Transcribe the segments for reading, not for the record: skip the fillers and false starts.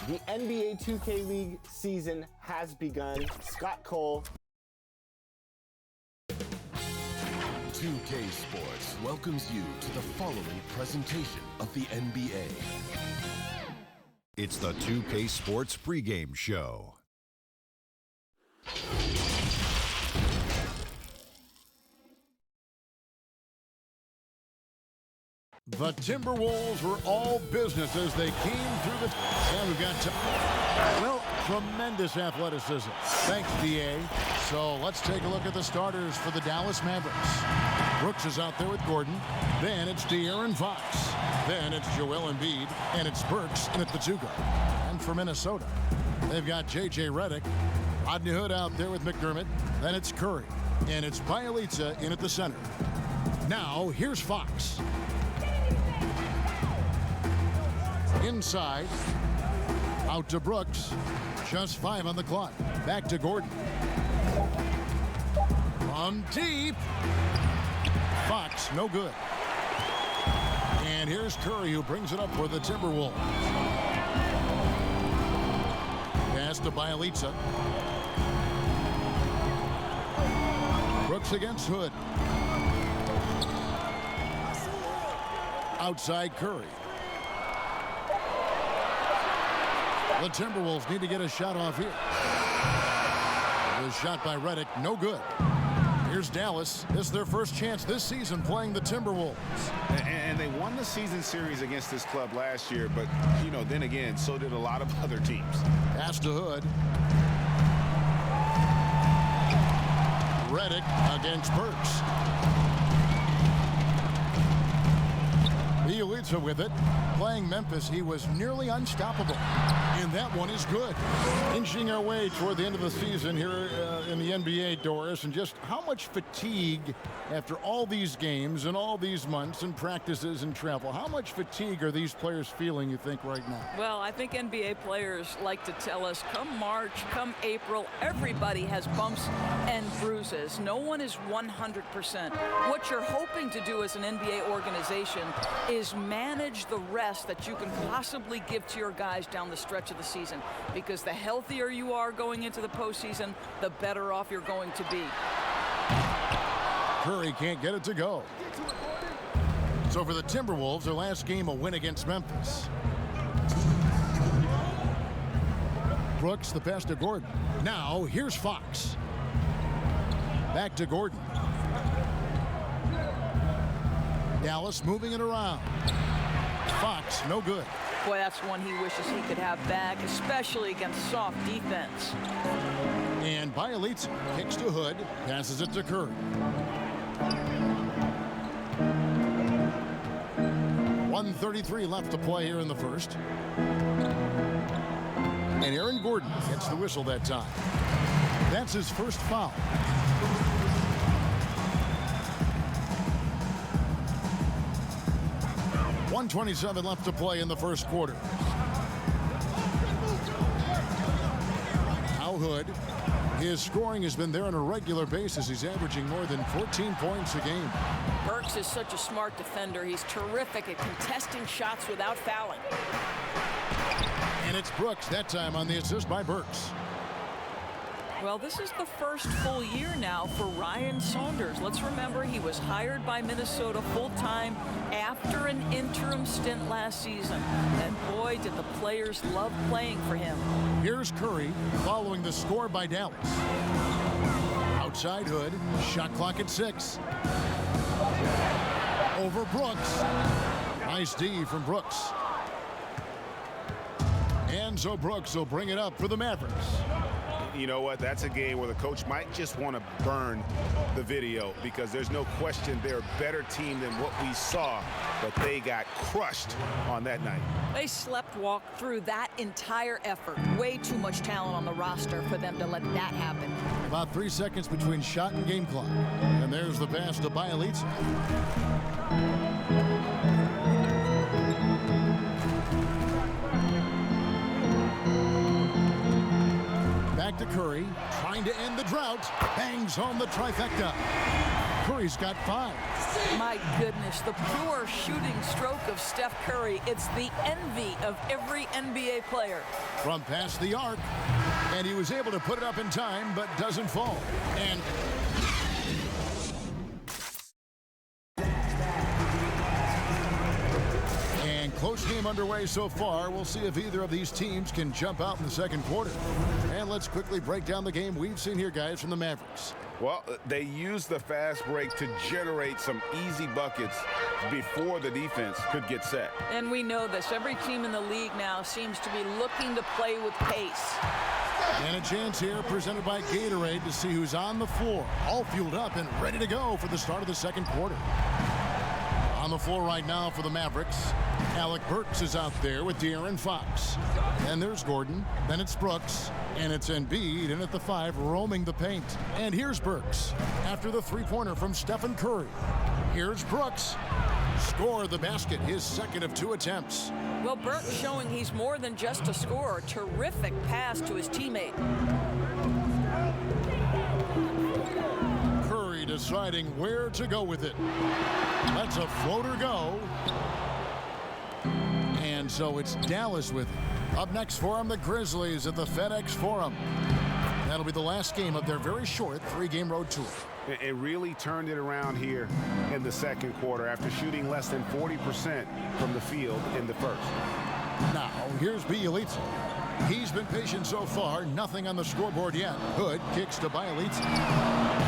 The NBA 2K League season has begun. Scott Cole. 2K Sports welcomes you to the following presentation of the NBA. It's the 2K Sports pregame show. The Timberwolves were all business as they came through the... And we've got, tremendous athleticism. Thanks, D.A. So let's take a look at the starters for the Dallas Mavericks. Brooks is out there with Gordon. Then it's De'Aaron Fox. Then it's Joel Embiid. And it's Burks in at the two guard. And for Minnesota, they've got J.J. Redick. Rodney Hood out there with McDermott. Then it's Curry. And it's Bjelica in at the center. Now, here's Fox. Inside, out to Brooks. Just 5 on the clock. Back to Gordon. From deep. Fox, no good. And here's Curry, who brings it up for the Timberwolves. Pass to Bjelica. Brooks against Hood. Outside Curry. The Timberwolves need to get a shot off here. The shot by Redick, no good. Here's Dallas. This is their first chance this season playing the Timberwolves. And they won the season series against this club last year, but, then again, so did a lot of other teams. Pass to Hood. Redick against Burks. Bjelica with it. Playing Memphis, he was nearly unstoppable. And that one is good. Inching our way toward the end of the season here in the NBA, Doris, and just how much fatigue after all these games and all these months and practices and travel, how much fatigue are these players feeling, you think, right now? Well, I think NBA players like to tell us, come March, come April, everybody has bumps and bruises. No one is 100%. What you're hoping to do as an NBA organization is manage the rest that you can possibly give to your guys down the stretch of the season, because the healthier you are going into the postseason, the better off you're going to be. Curry can't get it to go. So for the Timberwolves, their last game a win against Memphis. Brooks, the pass to Gordon. Now here's Fox. Back to Gordon. Dallas moving it around. Fox, no good. Boy, that's one he wishes he could have back, especially against soft defense. And Bjelica kicks to Hood, passes it to Curry. .133 left to play here in the first. And Aaron Gordon gets the whistle that time. That's his first foul. .127 left to play in the first quarter. Now Hood. His scoring has been there on a regular basis. He's averaging more than 14 points a game. Burks is such a smart defender. He's terrific at contesting shots without fouling. And it's Brooks that time on the assist by Burks. Well, this is the first full year now for Ryan Saunders. Let's remember he was hired by Minnesota full-time after an interim stint last season. And boy, did the players love playing for him. Here's Curry following the score by Dallas. Outside Hood, shot clock at 6. Over Brooks. Nice D from Brooks. And so Brooks will bring it up for the Mavericks. You know what? That's a game where the coach might just want to burn the video, because there's no question they're a better team than what we saw, but they got crushed on that night. They slept-walked through that entire effort. Way too much talent on the roster for them to let that happen. About 3 seconds between shot and game clock. And there's the pass to Bjelica. Back to Curry, trying to end the drought. Bangs home the trifecta. Curry's got 5. My goodness, the pure shooting stroke of Steph Curry. It's the envy of every NBA player. From past the arc, and he was able to put it up in time, but doesn't fall. And close game underway so far. We'll see if either of these teams can jump out in the second quarter. And let's quickly break down the game we've seen here, guys, from the Mavericks. Well, they used the fast break to generate some easy buckets before the defense could get set. And we know this. Every team in the league now seems to be looking to play with pace. And a chance here presented by Gatorade to see who's on the floor, all fueled up and ready to go for the start of the second quarter. On the floor right now for the Mavericks, Alec Burks is out there with De'Aaron Fox. And there's Gordon, then it's Brooks, and it's Embiid in at the 5 roaming the paint. And here's Burks after the three-pointer from Stephen Curry. Here's Brooks. Score the basket, his second of 2 attempts. Well, Burks showing he's more than just a scorer. Terrific pass to his teammate. Curry deciding where to go with it. That's a floater go. And so it's Dallas with it. Up next for them, the Grizzlies at the FedEx Forum. That'll be the last game of their very short 3-game road tour. It really turned it around here in the second quarter after shooting less than 40% from the field in the first. Now, here's Bjelica. He's been patient so far, nothing on the scoreboard yet. Hood kicks to Bjelica.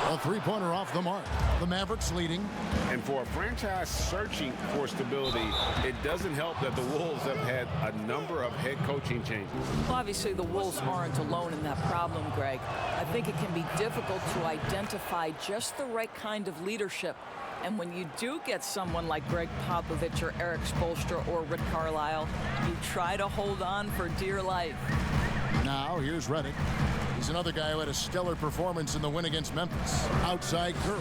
A three-pointer off the mark. The Mavericks leading. And for a franchise searching for stability, it doesn't help that the Wolves have had a number of head coaching changes. Well, obviously, the Wolves aren't alone in that problem, Greg. I think it can be difficult to identify just the right kind of leadership. And when you do get someone like Greg Popovich or Eric Spoelstra or Rick Carlisle, you try to hold on for dear life. Now, here's Redick. He's another guy who had a stellar performance in the win against Memphis. Outside Curry.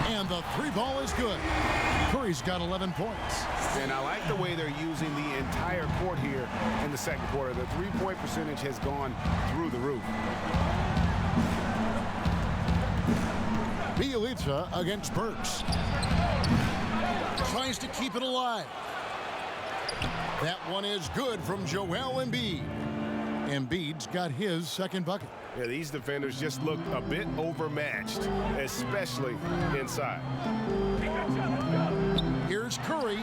And the 3-ball is good. Curry's got 11 points. And I like the way they're using the entire court here in the second quarter. The 3-point percentage has gone through the roof. Bjelica against Burks. Tries to keep it alive. That one is good from Joel Embiid. Embiid's got his second bucket. Yeah, these defenders just looked a bit overmatched, especially inside. Here's Curry.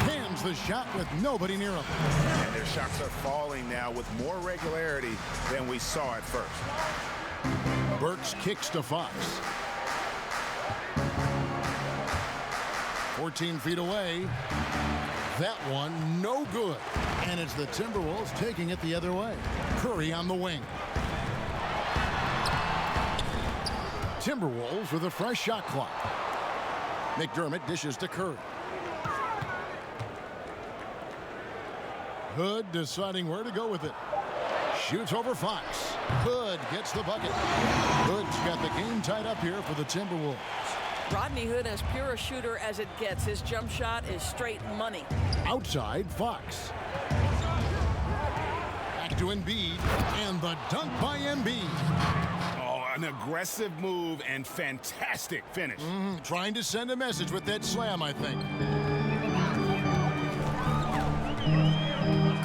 Pans the shot with nobody near him. And their shots are falling now with more regularity than we saw at first. Burks kicks to Fox. 14 feet away. That one, no good. And it's the Timberwolves taking it the other way. Curry on the wing. Timberwolves with a fresh shot clock. McDermott dishes to Curry. Hood deciding where to go with it. Shoots over Fox. Hood gets the bucket. Hood's got the game tied up here for the Timberwolves. Rodney Hood, as pure a shooter as it gets. His jump shot is straight money. Outside, Fox. Back to Embiid, and the dunk by Embiid. Oh, an aggressive move and fantastic finish. Trying to send a message with that slam, I think.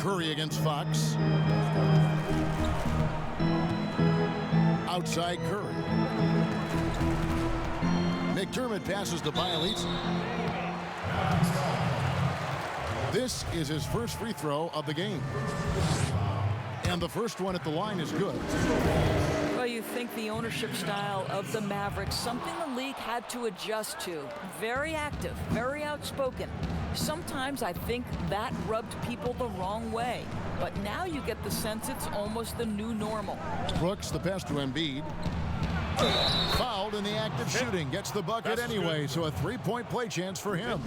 Curry against Fox. Outside Curry. McDermott passes to Bjelica. This is his first free throw of the game. And the first one at the line is good. Well, you think the ownership style of the Mavericks, something the league had to adjust to. Very active, very outspoken. Sometimes I think that rubbed people the wrong way. But now you get the sense it's almost the new normal. Brooks, the pass to Embiid. Fouled in the act of shooting. Gets the bucket anyway, so a 3-point play chance for him.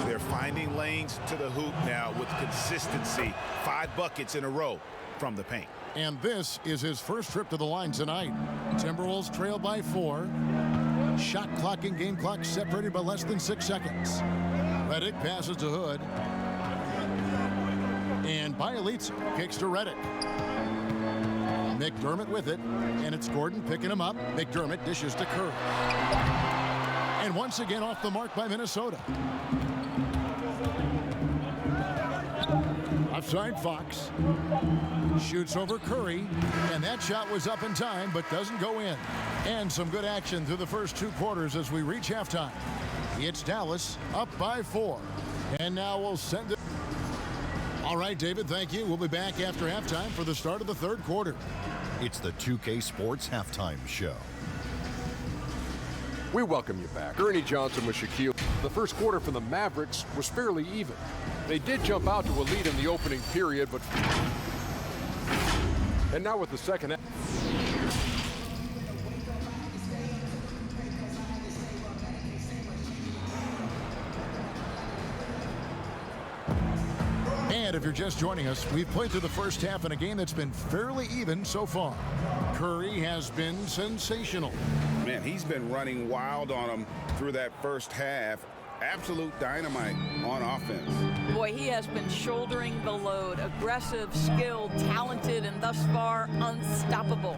They're finding lanes to the hoop now with consistency. 5 buckets in a row from the paint. And this is his first trip to the line tonight. Timberwolves trail by 4. Shot clock and game clock separated by less than 6 seconds. Redick passes to Hood. And Bjelica kicks to Redick. McDermott with it, and it's Gordon picking him up. McDermott dishes to Curry. And once again off the mark by Minnesota. Offside Fox. Shoots over Curry, and that shot was up in time but doesn't go in. And some good action through the first 2 quarters as we reach halftime. It's Dallas up by 4. And now we'll send it. All right, David, thank you. We'll be back after halftime for the start of the 3rd quarter. It's the 2K Sports Halftime Show. We welcome you back. Ernie Johnson with Shaquille. The first quarter for the Mavericks was fairly even. They did jump out to a lead in the opening period, but... And now with the second half. And if you're just joining us, we've played through the first half in a game that's been fairly even so far. Curry has been sensational. Man, he's been running wild on them through that first half. Absolute dynamite on offense. Boy, he has been shouldering the load. Aggressive, skilled, talented, and thus far unstoppable.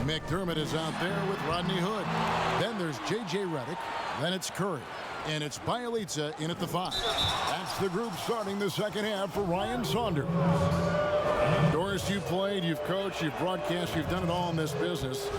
McDermott is out there with Rodney Hood. Then there's J.J. Redick. Then it's Curry. And it's Bielitsa in at the 5. That's the group starting the second half for Ryan Saunders. Doris, you played, you've coached, you've broadcast, you've done it all in this business.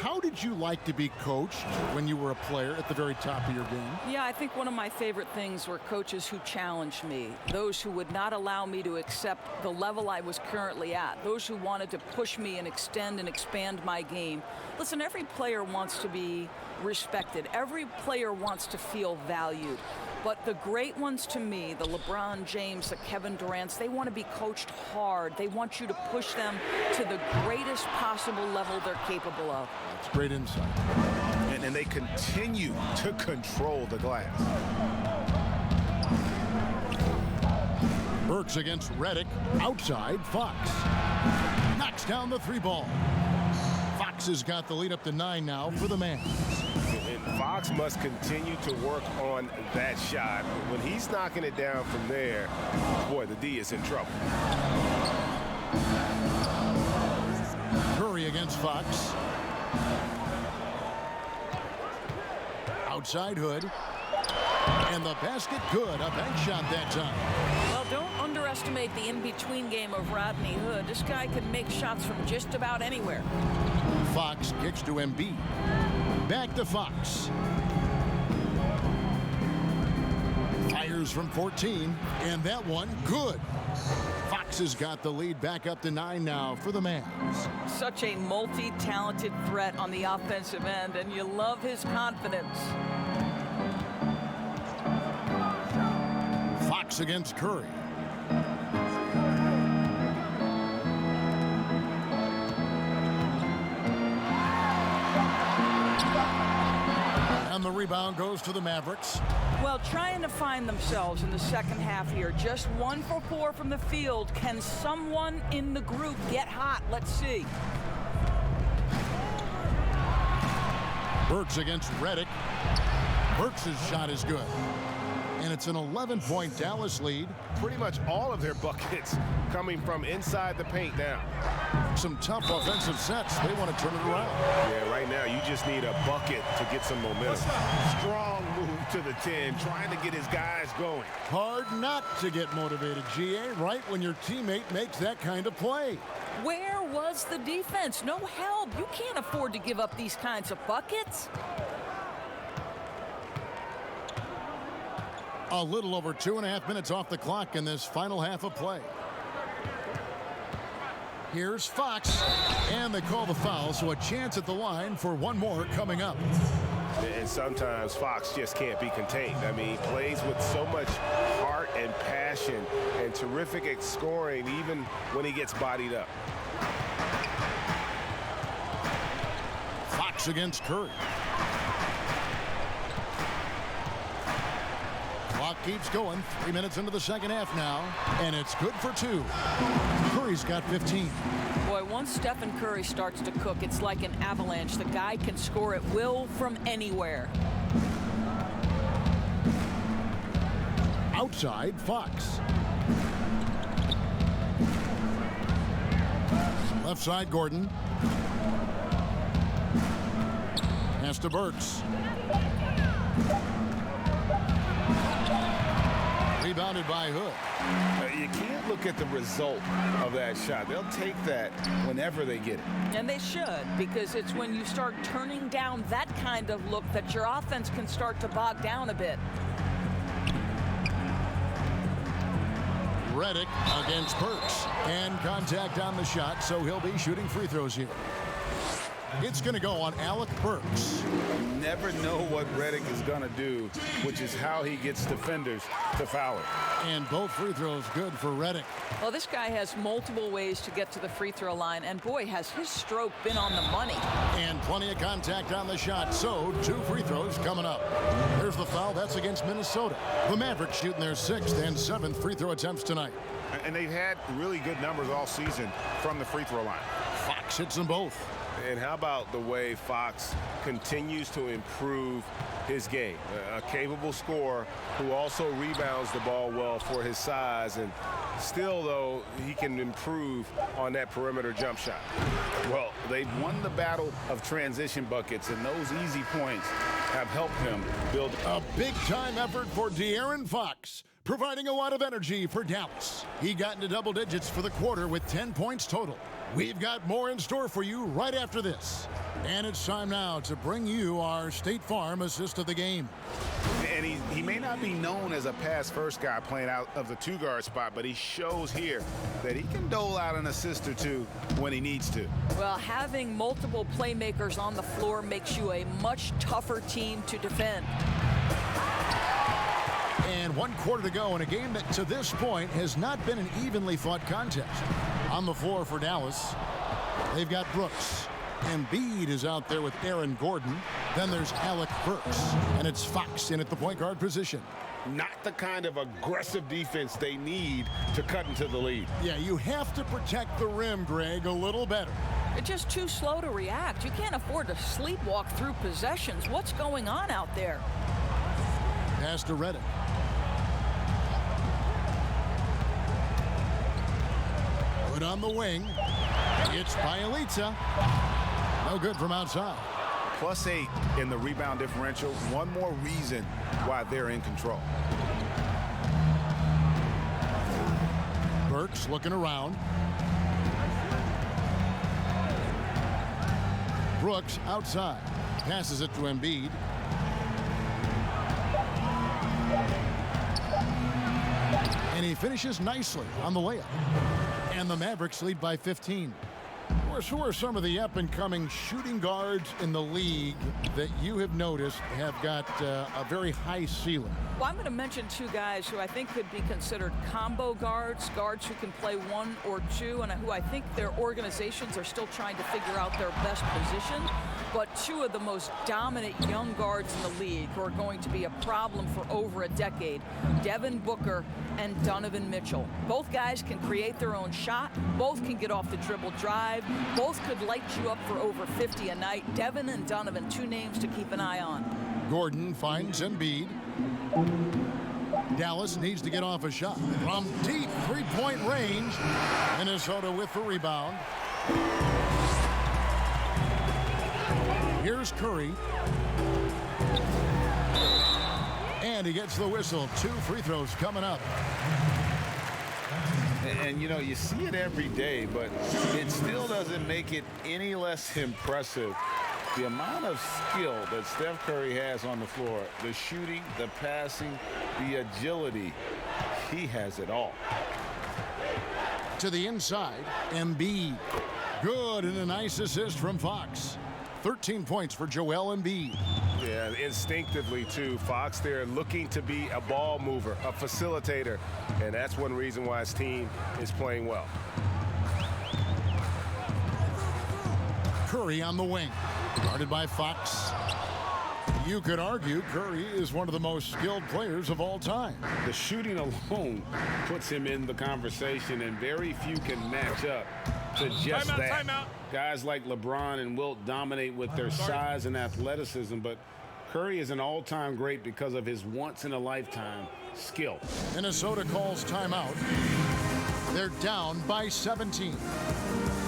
How did you like to be coached when you were a player at the very top of your game? Yeah, I think one of my favorite things were coaches who challenged me, those who would not allow me to accept the level I was currently at, those who wanted to push me and extend and expand my game. Listen, every player wants to be respected. Every player wants to feel valued. But the great ones to me, the LeBron James, the Kevin Durants, they want to be coached hard. They want you to push them to the greatest possible level they're capable of. That's great insight. And they continue to control the glass. Burks against Redick. Outside, Fox. Knocks down the 3-ball. Fox has got the lead up to 9 now for the Mavs. And Fox must continue to work on that shot. When he's knocking it down from there, boy, the D is in trouble. Curry against Fox. Outside Hood. And the basket good. A bank shot that time. Well, don't underestimate the in-between game of Rodney Hood. This guy can make shots from just about anywhere. Fox kicks to Embiid. Back to Fox. Fires from 14, and that one good. Fox has got the lead back up to 9 now for the Mavs. Such a multi-talented threat on the offensive end, and you love his confidence. Fox against Curry. And the rebound goes to the Mavericks. Well, trying to find themselves in the second half here. Just 1 for 4 from the field. Can someone in the group get hot? Let's see. Burks against Redick. Burks' shot is good. And it's an 11-point Dallas lead. Pretty much all of their buckets coming from inside the paint now. Some tough offensive sets. They want to turn it around. Yeah, right now you just need a bucket to get some momentum. Strong move to the 10, trying to get his guys going. Hard not to get motivated, GA, right when your teammate makes that kind of play. Where was the defense? No help. You can't afford to give up these kinds of buckets. A little over 2.5 minutes off the clock in this final half of play. Here's Fox, and they call the foul, so a chance at the line for one more coming up. And sometimes Fox just can't be contained. I mean, he plays with so much heart and passion and terrific at scoring even when he gets bodied up. Fox against Curry. Clock keeps going. 3 minutes into the second half now, and it's good for 2. Curry's got 15. Boy, once Stephen Curry starts to cook, it's like an avalanche. The guy can score at will from anywhere. Outside, Fox. Left side, Gordon. Pass to Burks. Rebounded by Hood. You can't look at the result of that shot. They'll take that whenever they get it. And they should, because it's when you start turning down that kind of look that your offense can start to bog down a bit. Redick against Burks. And contact on the shot, so he'll be shooting free throws here. It's going to go on Alec Burks. You never know what Redick is going to do, which is how he gets defenders to foul it. And both free throws good for Redick. Well, this guy has multiple ways to get to the free throw line, and boy, has his stroke been on the money. And plenty of contact on the shot, so 2 free throws coming up. There's the foul. That's against Minnesota. The Mavericks shooting their 6th and 7th free throw attempts tonight. And they've had really good numbers all season from the free throw line. Fox hits them both. And how about the way Fox continues to improve his game? A capable scorer who also rebounds the ball well for his size, and still, though, he can improve on that perimeter jump shot. Well, they've won the battle of transition buckets, and those easy points have helped them build a big-time effort for De'Aaron Fox, providing a lot of energy for Dallas. He got into double digits for the quarter with 10 points total. We've got more in store for you right after this. And it's time now to bring you our State Farm assist of the game. And he may not be known as a pass-first guy playing out of the 2-guard spot, but he shows here that he can dole out an assist or two when he needs to. Well, having multiple playmakers on the floor makes you a much tougher team to defend. And 1 quarter to go in a game that to this point has not been an evenly fought contest. On the floor for Dallas, they've got Brooks. Embiid is out there with Aaron Gordon. Then there's Alec Burks, and it's Fox in at the point guard position. Not the kind of aggressive defense they need to cut into the lead. Yeah, you have to protect the rim, Greg, a little better. You're just too slow to react. You can't afford to sleepwalk through possessions. What's going on out there? Pass to Redick. Put on the wing. It's Bielitsa. No good from outside. +8 in the rebound differential. One more reason why they're in control. Burks looking around. Brooks outside. Passes it to Embiid. And he finishes nicely on the layup. And the Mavericks lead by 15. Who are some of the up-and-coming shooting guards in the league that you have noticed have got a very high ceiling? Well, I'm going to mention 2 guys who I think could be considered combo guards who can play 1 or 2, and who I think their organizations are still trying to figure out their best position. But 2 of the most dominant young guards in the league who are going to be a problem for over a decade, Devin Booker and Donovan Mitchell. Both guys can create their own shot. Both can get off the dribble drive. Both could light you up for over 50 a night. Devin and Donovan, 2 names to keep an eye on. Gordon finds Embiid. Dallas needs to get off a shot from deep 3-point range. Minnesota with the rebound. Here's Curry. And he gets the whistle. 2 free throws coming up. And you know, you see it every day, but it still doesn't make it any less impressive. The amount of skill that Steph Curry has on the floor, the shooting, the passing, the agility, he has it all. To the inside, Embiid. Good, and a nice assist from Fox. 13 points for Joel Embiid. Yeah, instinctively, too. Fox there looking to be a ball mover, a facilitator, and that's one reason why his team is playing well. Curry on the wing, guarded by Fox. You could argue Curry is one of the most skilled players of all time. The shooting alone puts him in the conversation, and very few can match up to just that. Timeout. Guys like LeBron and Wilt dominate with their size and athleticism, but Curry is an all-time great because of his once-in-a-lifetime skill. Minnesota calls timeout. They're down by 17.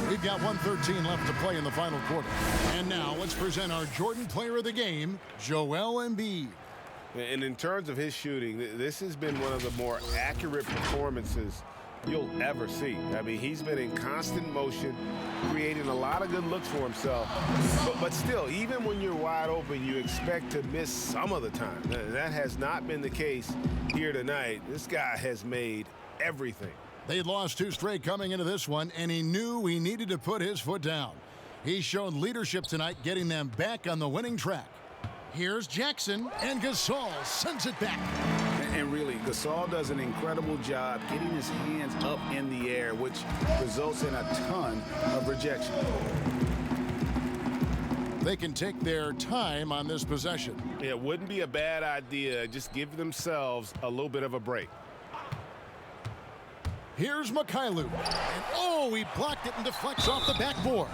We've We've got 1:13 left to play in the final quarter. And now let's present our Jordan Player of the Game, Joel Embiid. And in terms of his shooting, this has been one of the more accurate performances you'll ever see. I mean, he's been in constant motion, creating a lot of good looks for himself. But still, even when you're wide open, you expect to miss some of the time. That has not been the case here tonight. This guy has made everything. They'd lost 2 straight coming into this one, and he knew he needed to put his foot down. He showed leadership tonight, getting them back on the winning track. Here's Jackson, and Gasol sends it back. And really, Gasol does an incredible job getting his hands up in the air, which results in a ton of rejection. They can take their time on this possession. Yeah, it wouldn't be a bad idea. Just give themselves a little bit of a break. Here's Mikhailuk. And oh, he blocked it and deflects off the backboard.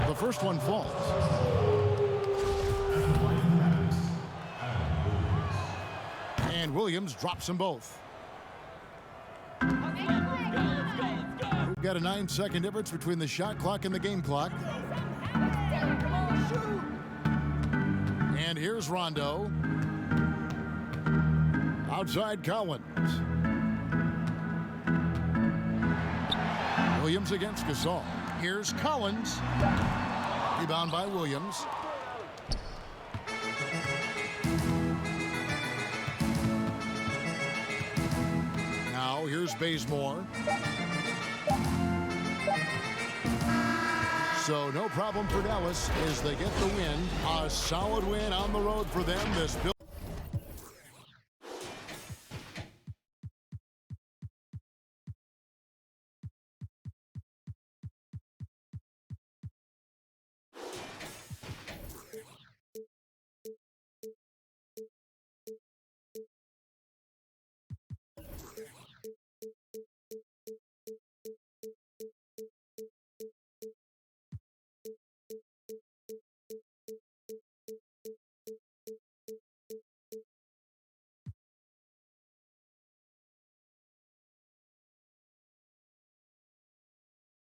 The first one falls. And Williams drops them both. We've got a 9-second difference between the shot clock and the game clock. And here's Rondo. Outside Collins. Williams against Gasol. Here's Collins. Rebound by Williams. Now here's Bazemore. So no problem for Dallas as they get the win. A solid win on the road for them. This